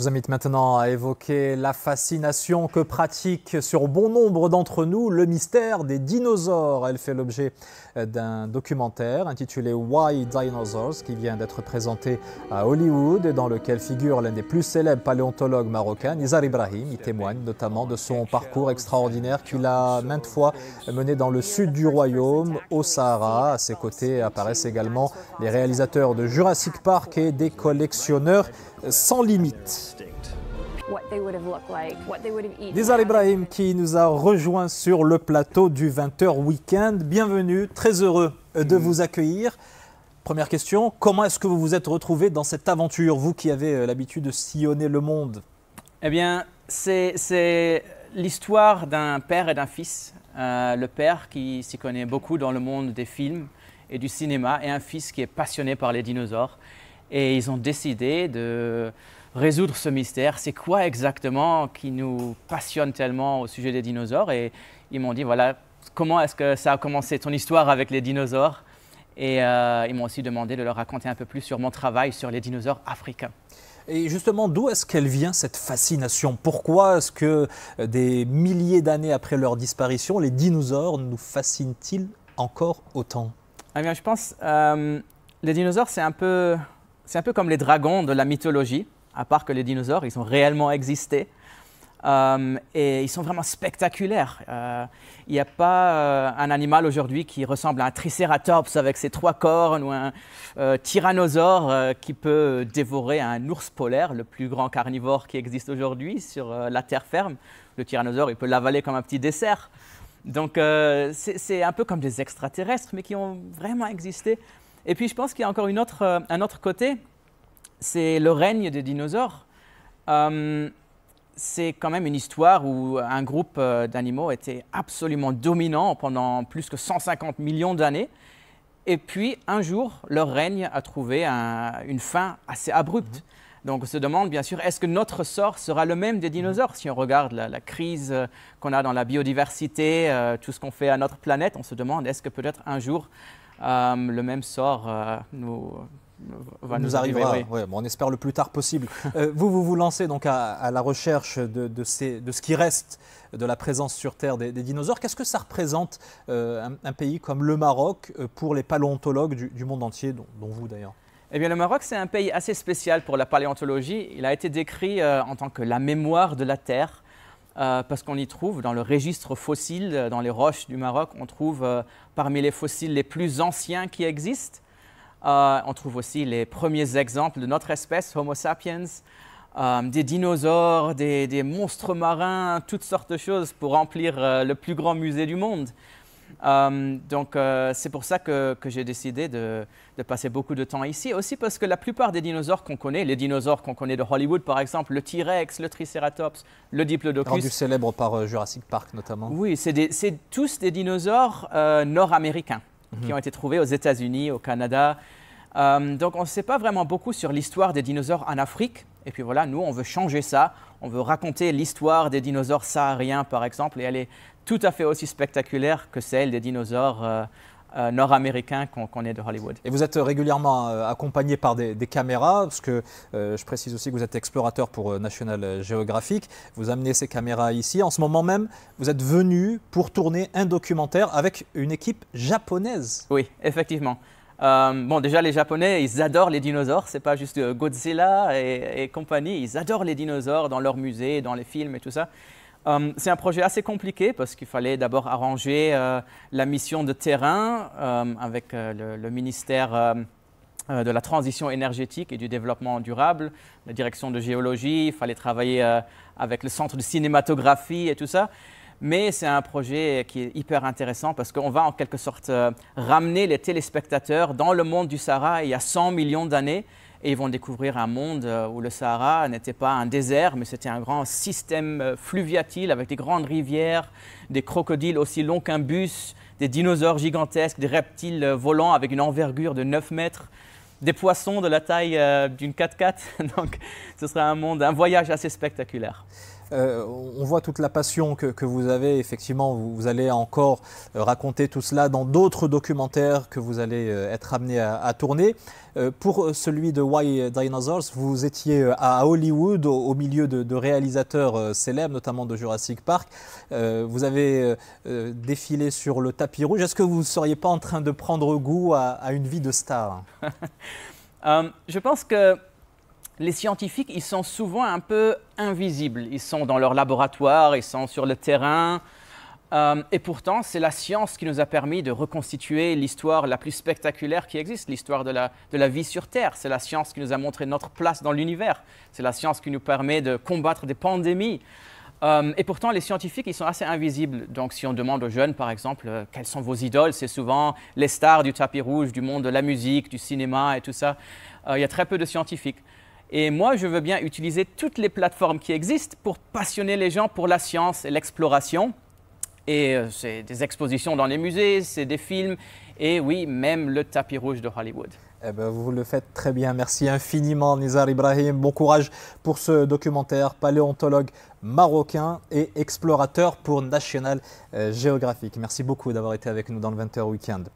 Je vous invite maintenant à évoquer la fascination que pratique sur bon nombre d'entre nous le mystère des dinosaures. Elle fait l'objet d'un documentaire intitulé Why Dinosaurs qui vient d'être présenté à Hollywood et dans lequel figure l'un des plus célèbres paléontologues marocains, Nizar Ibrahim. Il témoigne notamment de son parcours extraordinaire qu'il a maintes fois mené dans le sud du royaume, au Sahara. À ses côtés apparaissent également les réalisateurs de Jurassic Park et des collectionneurs sans limite. Nizar Ibrahim qui nous a rejoint sur le plateau du 20h Weekend. Bienvenue, très heureux de vous accueillir. Première question, comment est-ce que vous vous êtes retrouvé dans cette aventure, vous qui avez l'habitude de sillonner le monde? Eh bien, c'est l'histoire d'un père et d'un fils. Le père qui s'y connaît beaucoup dans le monde des films et du cinéma et un fils qui est passionné par les dinosaures. Et ils ont décidé de résoudre ce mystère. C'est quoi exactement qui nous passionne tellement au sujet des dinosaures? Et ils m'ont dit, voilà, comment est-ce que ça a commencé ton histoire avec les dinosaures? Et ils m'ont aussi demandé de leur raconter un peu plus sur mon travail sur les dinosaures africains. Et justement, d'où est-ce qu'elle vient cette fascination? Pourquoi est-ce que des milliers d'années après leur disparition, les dinosaures nous fascinent-ils encore autant? Eh bien, je pense les dinosaures, c'est un peu comme les dragons de la mythologie, à part que les dinosaures, ils ont réellement existé. Et ils sont vraiment spectaculaires. Il n'y a pas un animal aujourd'hui qui ressemble à un tricératops avec ses 3 cornes ou un tyrannosaure qui peut dévorer un ours polaire, le plus grand carnivore qui existe aujourd'hui sur la terre ferme. Le tyrannosaure, il peut l'avaler comme un petit dessert. Donc c'est un peu comme des extraterrestres, mais qui ont vraiment existé. Et puis je pense qu'il y a encore un autre côté, c'est le règne des dinosaures. C'est quand même une histoire où un groupe d'animaux était absolument dominant pendant plus que 150 millions d'années. Et puis, un jour, leur règne a trouvé une fin assez abrupte. Donc, on se demande, bien sûr, est-ce que notre sort sera le même des dinosaures? Si on regarde la crise qu'on a dans la biodiversité, tout ce qu'on fait à notre planète, on se demande, est-ce que peut-être un jour, le même sort nous arrivera, oui. Ouais, bon, on espère le plus tard possible. Vous vous lancez donc à la recherche de ce qui reste de la présence sur Terre des dinosaures. Qu'est-ce que ça représente un pays comme le Maroc pour les paléontologues du monde entier, dont vous d'ailleurs? Eh bien, le Maroc, c'est un pays assez spécial pour la paléontologie. Il a été décrit en tant que la mémoire de la Terre, parce qu'on y trouve dans le registre fossile, dans les roches du Maroc, on trouve parmi les fossiles les plus anciens qui existent. On trouve aussi les premiers exemples de notre espèce, Homo sapiens, des dinosaures, des monstres marins, toutes sortes de choses pour remplir le plus grand musée du monde. Donc c'est pour ça que j'ai décidé de passer beaucoup de temps ici. Aussi parce que la plupart des dinosaures qu'on connaît, les dinosaures qu'on connaît de Hollywood par exemple, le T-Rex, le Triceratops, le Diplodocus. Rendu célèbre par Jurassic Park notamment. Oui, c'est tous des dinosaures nord-américains qui ont été trouvés aux États-Unis, au Canada. Donc on ne sait pas vraiment beaucoup sur l'histoire des dinosaures en Afrique. Et puis voilà, nous, on veut changer ça. On veut raconter l'histoire des dinosaures sahariens, par exemple, et elle est tout à fait aussi spectaculaire que celle des dinosaures nord-américains qu'on connaît de Hollywood. Et vous êtes régulièrement accompagné par des caméras, parce que je précise aussi que vous êtes explorateur pour National Geographic. Vous amenez ces caméras ici. En ce moment même, vous êtes venu pour tourner un documentaire avec une équipe japonaise. Oui, effectivement. Bon, déjà, les Japonais, ils adorent les dinosaures. Ce n'est pas juste Godzilla et compagnie. Ils adorent les dinosaures dans leurs musées, dans les films et tout ça. C'est un projet assez compliqué parce qu'il fallait d'abord arranger la mission de terrain avec le ministère de la transition énergétique et du développement durable, la direction de géologie. Il fallait travailler avec le centre de cinématographie et tout ça. Mais c'est un projet qui est hyper intéressant parce qu'on va en quelque sorte ramener les téléspectateurs dans le monde du Sahara il y a 100 millions d'années. Et ils vont découvrir un monde où le Sahara n'était pas un désert, mais c'était un grand système fluviatile avec des grandes rivières, des crocodiles aussi longs qu'un bus, des dinosaures gigantesques, des reptiles volants avec une envergure de 9 mètres, des poissons de la taille d'une 4x4. Donc ce sera un voyage assez spectaculaire. On voit toute la passion que vous avez. Effectivement, vous allez encore raconter tout cela dans d'autres documentaires que vous allez être amené à tourner. Pour celui de Why Dinosaurs, vous étiez à Hollywood au milieu de réalisateurs célèbres, notamment de Jurassic Park. Vous avez défilé sur le tapis rouge. Est-ce que vous ne seriez pas en train de prendre goût à une vie de star? Je pense que les scientifiques, ils sont souvent un peu invisibles. Ils sont dans leur laboratoire, ils sont sur le terrain. Et pourtant, c'est la science qui nous a permis de reconstituer l'histoire la plus spectaculaire qui existe, l'histoire de la vie sur Terre. C'est la science qui nous a montré notre place dans l'univers. C'est la science qui nous permet de combattre des pandémies. Et pourtant, les scientifiques, ils sont assez invisibles. Donc, si on demande aux jeunes, par exemple, quelles sont vos idoles, c'est souvent les stars du tapis rouge, du monde de la musique, du cinéma et tout ça. Il y a très peu de scientifiques. Et moi, je veux bien utiliser toutes les plateformes qui existent pour passionner les gens pour la science et l'exploration. Et c'est des expositions dans les musées, c'est des films et oui, même le tapis rouge de Hollywood. Eh ben, vous le faites très bien. Merci infiniment, Nizar Ibrahim. Bon courage pour ce documentaire, paléontologue marocain et explorateur pour National Geographic. Merci beaucoup d'avoir été avec nous dans le 20h Weekend.